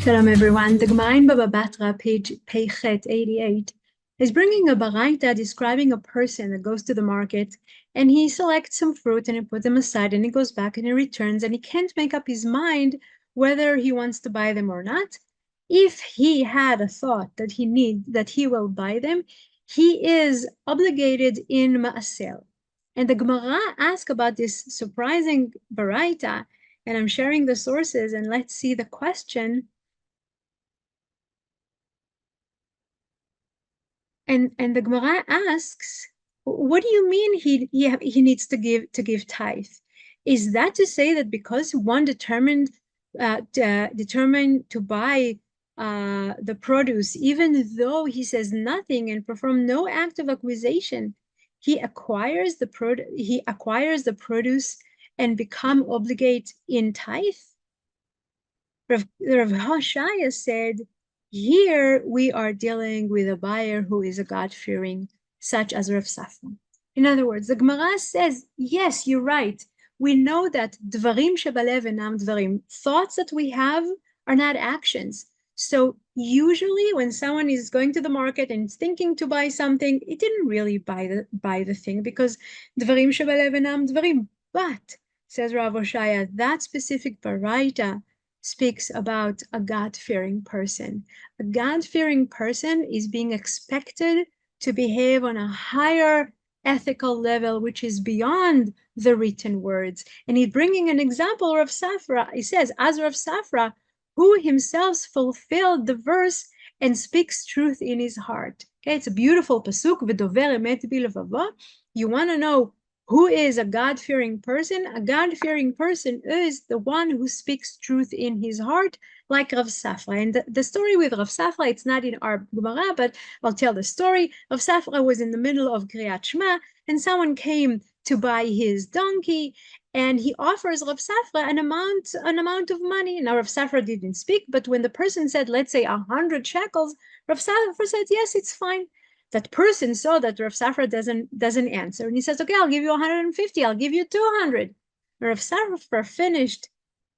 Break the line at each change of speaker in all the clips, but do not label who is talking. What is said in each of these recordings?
Shalom everyone. The Gemara in Bava Batra, page Peichet 88, is bringing a baraita describing a person that goes to the market and he selects some fruit and he puts them aside and he goes back and he returns and he can't make up his mind whether he wants to buy them or not. If he had a thought that he will buy them, he is obligated in ma'asel. And the Gemara asks about this surprising baraita, and I'm sharing the sources, and let's see the question. And the Gemara asks, what do you mean he needs to give tithe? Is that to say that because one determined to buy the produce, even though he says nothing and perform no act of acquisition, he acquires the produce and become obligate in tithe? Rav Hoshaya said, here we are dealing with a buyer who is a God-fearing, such as Rav Safra. In other words, the Gemara says, yes, you're right. We know that dvarim shebalev enam dvarim, thoughts that we have are not actions. So usually when someone is going to the market and thinking to buy something, it didn't really buy the thing because dvarim shebalev enam dvarim. But, says Rav Hoshaya, that specific baraita speaks about a God-fearing person. A God-fearing person is being expected to behave on a higher ethical level, which is beyond the written words. And he's bringing an example of Safra. He says, as Rav Safra, who himself fulfilled the verse and speaks truth in his heart. Okay, it's a beautiful pasuk. V'dover emet bilvavo. You want to know who is a God-fearing person? A God-fearing person is the one who speaks truth in his heart, like Rav Safra. And the story with Rav Safra, it's not in our Gemara, but I'll tell the story. Rav Safra was in the middle of Kriyat Shema, and someone came to buy his donkey, and he offers Rav Safra an amount of money. Now Rav Safra didn't speak, but when the person said, let's say 100 shekels, Rav Safra said, yes, it's fine. That person saw that Rav Safra doesn't answer, and he says, okay, I'll give you 150, I'll give you 200. Rav Safra finished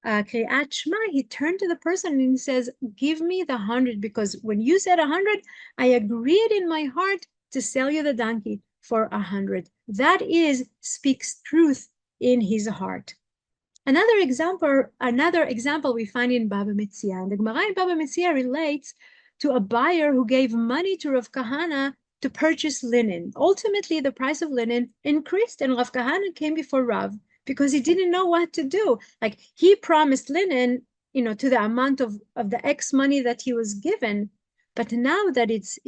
Kriyat Shema. He turned to the person and he says, give me the 100, because when you said 100, I agreed in my heart to sell you the donkey for 100. That speaks truth in his heart. Another example we find in Bava Batra. And the Gemara in Bava Batra relates to a buyer who gave money to Rav Kahana to purchase linen. Ultimately, the price of linen increased, and Rav Kahana came before Rav because he didn't know what to do. Like, he promised linen, to the amount of the X money that he was given, but now that it's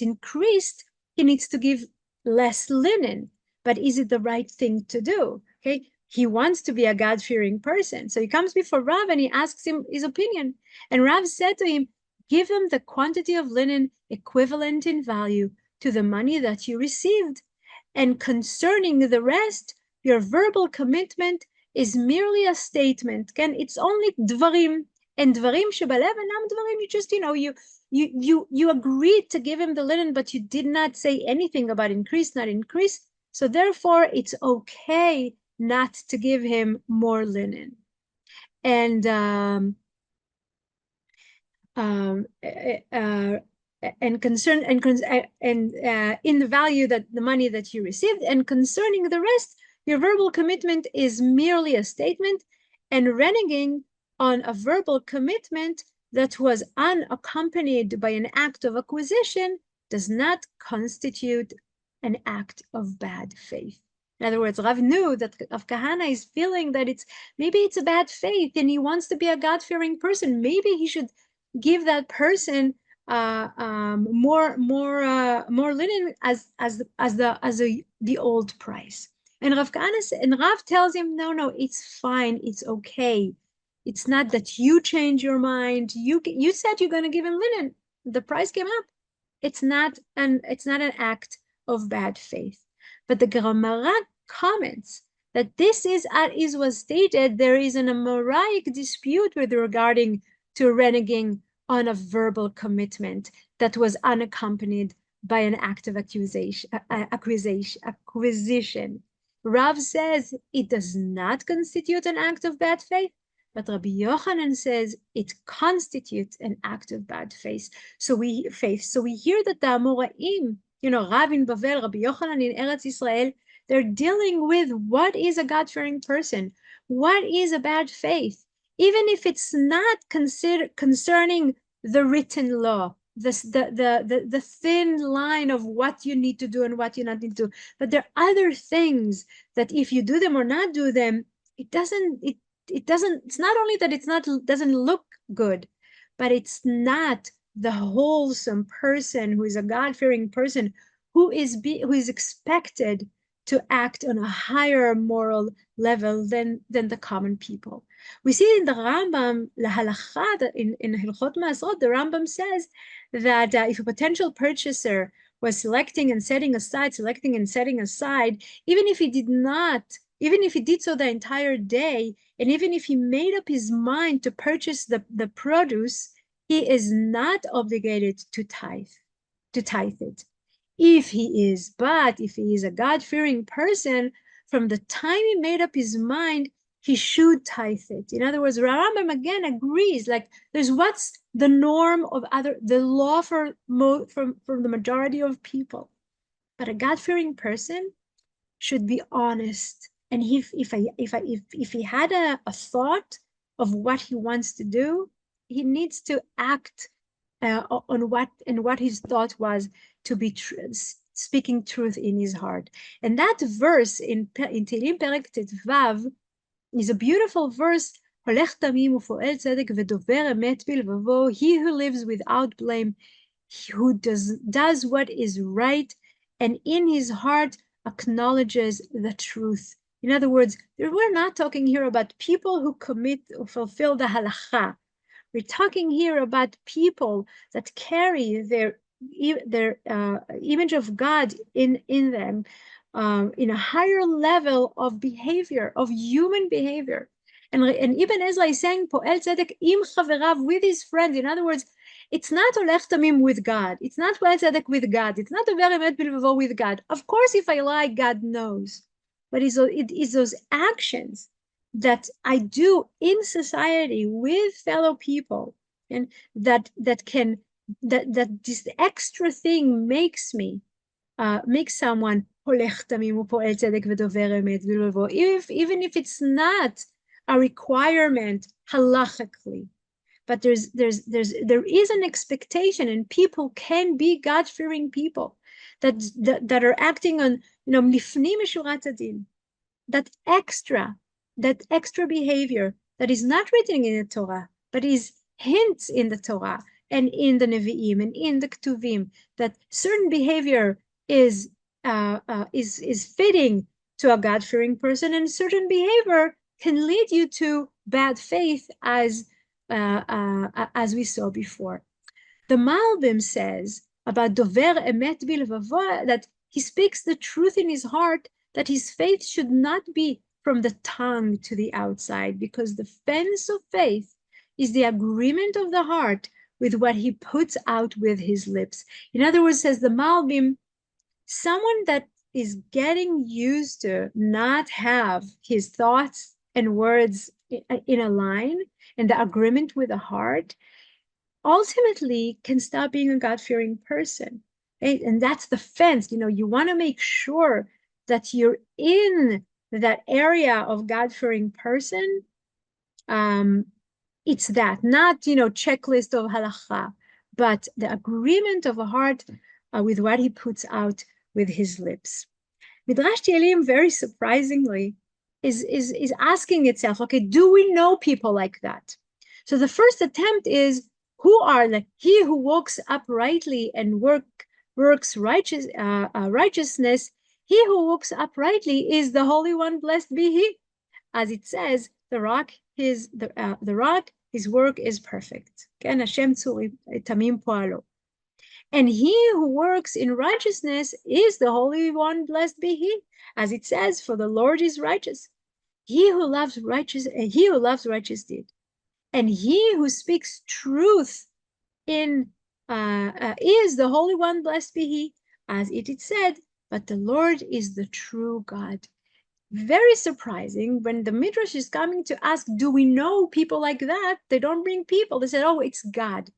increased, he needs to give less linen. But is it the right thing to do? Okay, he wants to be a God-fearing person, so he comes before Rav and he asks him his opinion, and Rav said to him, give him the quantity of linen equivalent in value to the money that you received. And concerning the rest, your verbal commitment is merely a statement. Again, it's only dvarim. And dvarim shebalev enam dvarim, you just, you agreed to give him the linen, but you did not say anything about increase, not increase. So therefore, it's okay not to give him more linen. And in the value that the money that you received, and concerning the rest, your verbal commitment is merely a statement, and reneging on a verbal commitment that was unaccompanied by an act of acquisition does not constitute an act of bad faith. In other words, Rav knew that Rav Kahana is feeling that maybe it's a bad faith and he wants to be a God-fearing person. Maybe he should give that person more linen as the old price. And Rav tells him, no, it's fine, it's okay. It's not that you change your mind. You said you're going to give him linen. The price came up. It's not an act of bad faith. But the Gemara comments that this is, as was stated, there is an Amoraic dispute regarding to reneging on a verbal commitment that was unaccompanied by an act of acquisition. Rav says it does not constitute an act of bad faith, But Rabbi Yochanan says it constitutes an act of bad faith. So we hear that the Amoraim, Rav in Bavel, Rabbi Yochanan in Eretz Israel, they're dealing with what is a God-fearing person, what is a bad faith, even if it's not concerning the written law, the thin line of what you need to do and what you not need to do. But there are other things that if you do them or not do them, it's not only that doesn't look good, but it's not the wholesome person who is a God-fearing person who is expected to act on a higher moral level than the common people. We see in the Rambam, lahalacha, in Hilchot Ma'asrot, the Rambam says that if a potential purchaser was selecting and setting aside, even if he did so the entire day, and even if he made up his mind to purchase the produce, he is not obligated to tithe it. If he is a God-fearing person, from the time he made up his mind, he should tithe it. In other words, Rambam again agrees, like there's what's the norm of the law from the majority of people. But a God-fearing person should be honest. And if he had a thought of what he wants to do, he needs to act on what his thought was, to be speaking truth in his heart. And that verse in Tehillim Perek Vav is a beautiful verse. Holech tamim u'poel tzedek v'dover emet bilvavo. He who lives without blame, who does what is right, and in his heart acknowledges the truth. In other words, we're not talking here about people who fulfill the halacha. We're talking here about people that carry their image of God in them, in a higher level of behavior, of human behavior. And Ibn Ezra is saying, Po'el tzedek im chaverav, with his friends. In other words, it's not olech tamim with God. It's not Po'el tzedek with God. It's not dover emet bilvavo with God. Of course, if I lie, God knows. But it is those actions that I do in society with fellow people, and that this extra thing makes someone even if it's not a requirement halachically. But there is an expectation, and people can be God-fearing people that are acting on lifnim meshurat hadin, that extra behavior that is not written in the Torah, but is hints in the Torah and in the Nevi'im and in the Ketuvim, that certain behavior is fitting to a God-fearing person, and certain behavior can lead you to bad faith, as we saw before. The Malbim says about dover emet bilvavo, that he speaks the truth in his heart, that his faith should not be from the tongue to the outside, because the fence of faith is the agreement of the heart with what he puts out with his lips. In other words, says the Malbim, someone that is getting used to not have his thoughts and words in a line, and the agreement with the heart, ultimately can stop being a God-fearing person. Right? And that's the fence. You want to make sure that you're in that area of God-fearing person. It's that, not checklist of halacha, but the agreement of a heart with what he puts out with his lips. Midrash Tehillim, very surprisingly, is asking itself, okay, do we know people like that? So the first attempt is, who are he who walks uprightly and works righteousness? He who walks uprightly is the Holy One, blessed be he. As it says, the rock, his work is perfect. Ken Hashem tzuri tamim po'alo. And he who works in righteousness is the Holy One, blessed be he. As it says, for the Lord is righteous. He who loves righteous deed. And he who speaks truth is the Holy One, blessed be he. As it is said, but the Lord is the true God. very surprising when the Midrash is coming to ask, do we know people like that? They don't bring people. They said, oh, it's God.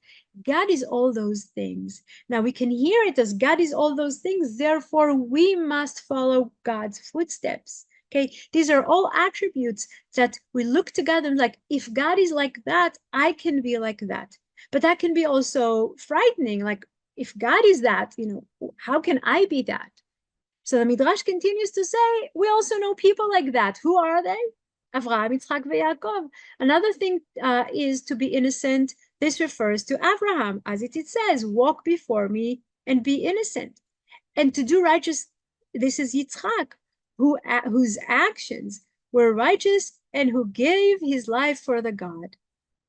God is all those things. Now we can hear it as God is all those things. Therefore, we must follow God's footsteps. Okay, these are all attributes that we look together and like, if God is like that, I can be like that. But that can be also frightening. Like, if God is that, how can I be that? So the Midrash continues to say, we also know people like that. Who are they? Avraham, Yitzchak, Yaakov. Another thing is to be innocent. This refers to Abraham, as it says, walk before me and be innocent. And to do righteous, this is Yitzchak, whose actions were righteous and who gave his life for the God.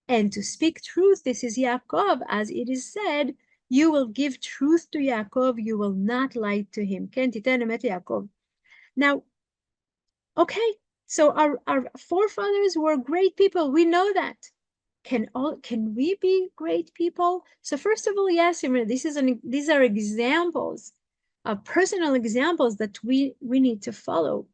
And to speak truth, this is Yaakov, as it is said, you will give truth to Yaakov, you will not lie to him. Now, okay, so our forefathers were great people. We know that. Can we be great people? So first of all, yes, these are examples, personal examples that we need to follow.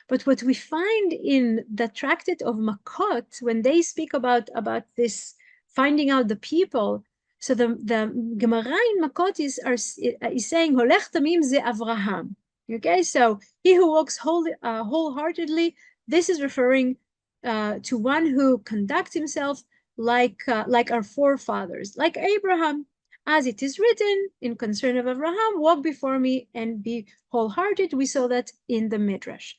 But what we find in the tractate of Makot, when they speak about this finding out the people, so the Gemara in Makot is saying Holech Tamim ze Avraham. Okay, so he who walks wholeheartedly. This is referring to one who conducts himself like our forefathers, like Abraham, as it is written in concern of Abraham, walk before me and be wholehearted. We saw that in the Midrash.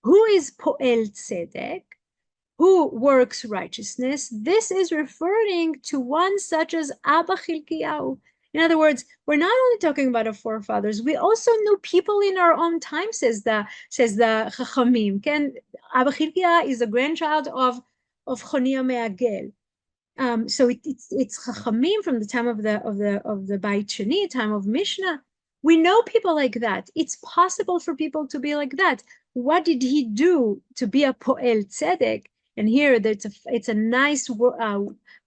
Who is Poel Tzedek? Who works righteousness? This is referring to one such as Abba Chilkiyahu. In other words, we're not only talking about our forefathers, we also knew people in our own time, says the Chachamim. Abba Chilkiyahu is a grandchild of Chonia Me'agel. So it's Chachamim from the time of the Beit Sheni, time of Mishnah. We know people like that. It's possible for people to be like that. What did he do to be a Poel Tzedek? And here it's a nice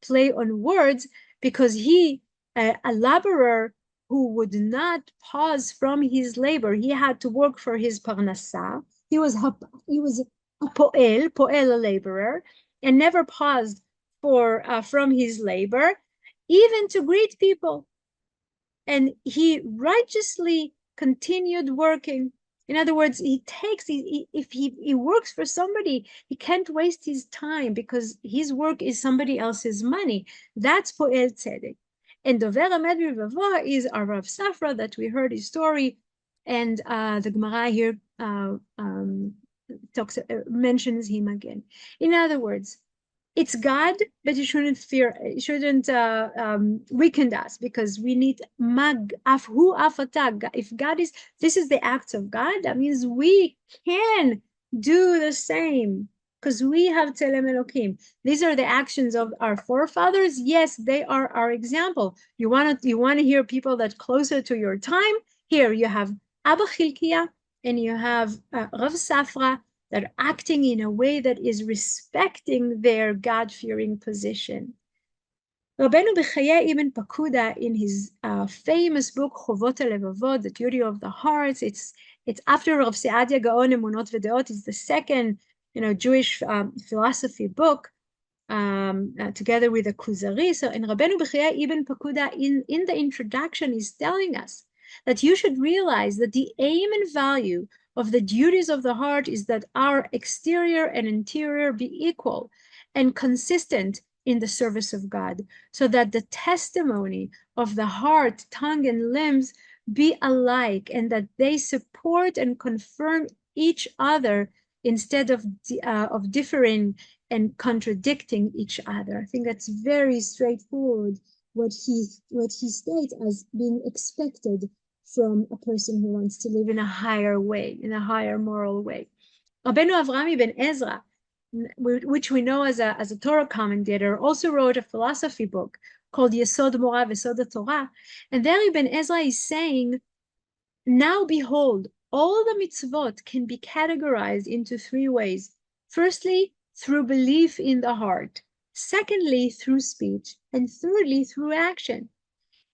play on words, because he, a laborer who would not pause from his labor, he had to work for his parnasa. He was a poel, a laborer, and never paused from his labor, even to greet people. And he righteously continued working. In other words, if he works for somebody, he can't waste his time, because his work is somebody else's money. That's Poel Tzedek. And Dover Emet V'Vavo is our Rav Safra that we heard his story, and the Gemara here mentions him again. In other words, it's God, but you shouldn't fear, it shouldn't weaken us, because we need mag afhu afatag. If God is, this is the acts of God, that means we can do the same, because we have Tzelem Elokim. These are the actions of our forefathers. Yes, they are our example. You want to hear people that closer to your time? Here you have Abba Chilkiah and you have Rav Safra, that are acting in a way that is respecting their God-fearing position. Rabbeinu B'Chaye Ibn Pakuda, in his famous book Chovot HaLevavot, The Duty of the Hearts, it's after Rav Seadia Gaon Emunot V'Deot, it's the second Jewish philosophy book, together with the Kuzari. So in Rabbeinu B'Chaye Ibn Pakuda, in the introduction, is telling us that you should realize that the aim and value of the duties of the heart is that our exterior and interior be equal and consistent in the service of God, so that the testimony of the heart, tongue, and limbs be alike, and that they support and confirm each other instead of differing and contradicting each other. I think that's very straightforward, what he states as being expected from a person who wants to live in a higher way, in a higher moral way. Rabbeinu Avraham ibn Ezra, which we know as a Torah commentator, also wrote a philosophy book called Yesod Morah V'Sod Torah. And there Ibn Ezra is saying, now behold, all the mitzvot can be categorized into three ways. Firstly, through belief in the heart. Secondly, through speech. And thirdly, through action.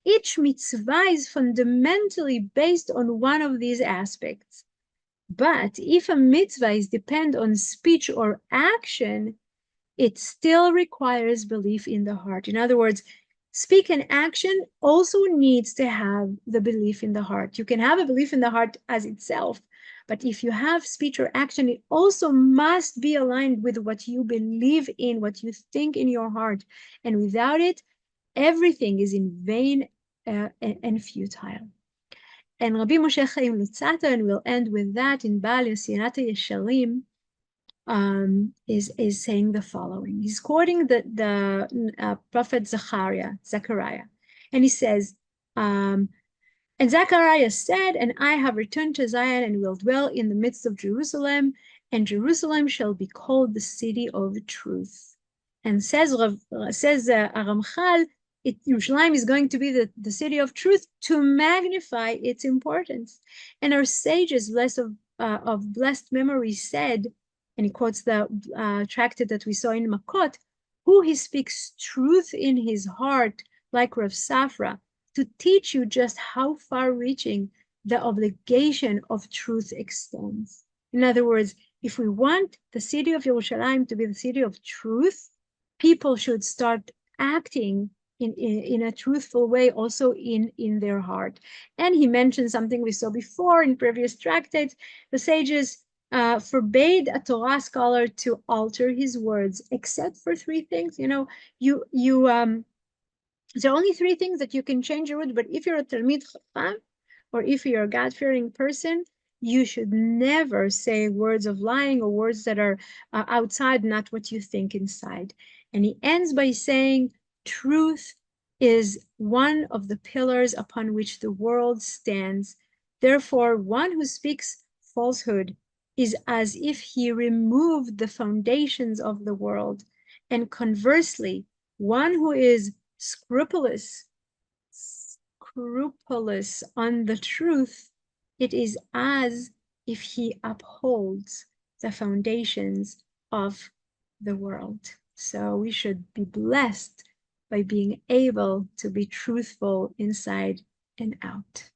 Each mitzvah is fundamentally based on one of these aspects. But if a mitzvah is depend on speech or action, it still requires belief in the heart. In other words, speak and action also needs to have the belief in the heart. You can have a belief in the heart as itself, but if you have speech or action, it also must be aligned with what you believe in, what you think in your heart. And without it, everything is in vain and futile. And Rabbi Moshe Chaim Luzzatto, and we'll end with that in Baal Yosinat Yesharim, is saying the following. He's quoting the prophet Zechariah, and he says, and Zechariah said, and I have returned to Zion and will dwell in the midst of Jerusalem, and Jerusalem shall be called the city of truth. And says Aramchal, Yerushalayim is going to be the city of truth to magnify its importance. And our sages, of blessed memory, said, and he quotes the tractate that we saw in Makot, who he speaks truth in his heart, like Rav Safra, to teach you just how far-reaching the obligation of truth extends. In other words, if we want the city of Yerushalayim to be the city of truth, people should start acting in a truthful way also in their heart. And he mentioned something we saw before in previous tractates. The sages forbade a Torah scholar to alter his words, except for three things. You know, there are only three things that you can change your word, but if you're a Talmid Chacham, or if you're a God-fearing person, you should never say words of lying or words that are outside, not what you think inside. And he ends by saying, truth is one of the pillars upon which the world stands. Therefore, one who speaks falsehood is as if he removed the foundations of the world. And conversely, one who is scrupulous on the truth, it is as if he upholds the foundations of the world. So we should be blessed by being able to be truthful inside and out.